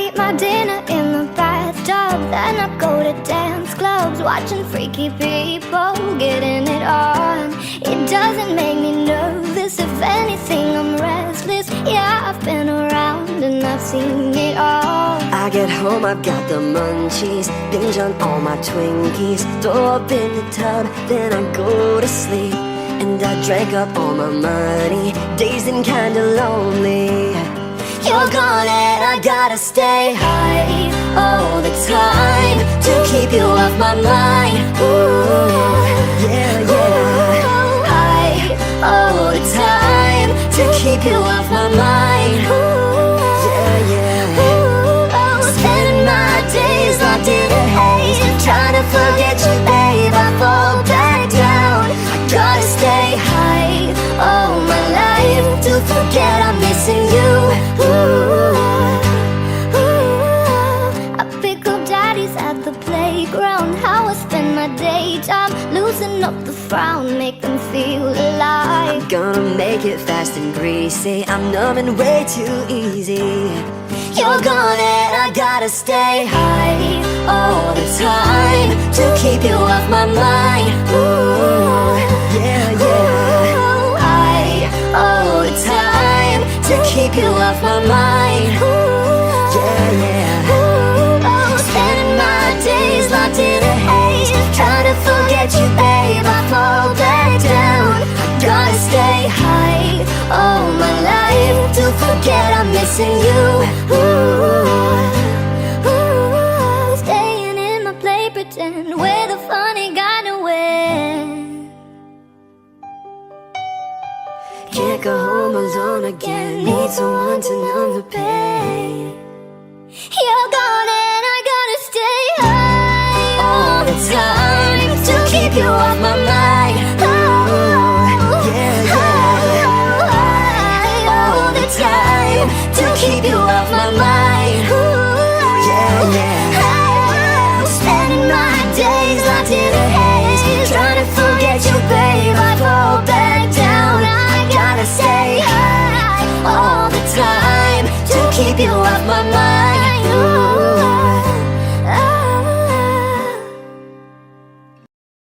eat my dinner in the bathtub, then I go to dance clubs, watching freaky people getting it on. It doesn't make me nervous, if anything I'm restless. Yeah, I've been around and I've seen it all. I get home, I've got the munchies, binge on all my Twinkies, throw up in the tub, then I go to sleep. And I drank up all my money, dazed and kinda lonely. You're gone and I gotta stay high all the time to keep you off my mind. Ooh, yeah, yeah. High all the time to keep you off my mind. Ooh, yeah, yeah. Spending my days locked in a haze, trying to forget you, babe. I fall back down. I gotta stay high all my life to forget I'm missing you. I pick up daddies at the playground, how I spend my daytime, loosen up the frown, make them feel alive. I'm gonna make it fast and greasy, I'm numbing way too easy. You're gone and I gotta stay high all the time to keep you off my mind. Ooh, yeah, yeah. High all the time to keep you off my mind. Yeah, yeah. Spending my days locked in a haze, trying to forget you, babe. I fall back down. I gotta stay high all my life to forget I'm missing you. Staying in my play pretend, we're the funny guy to win. Can't go home alone again, need someone to numb the pain.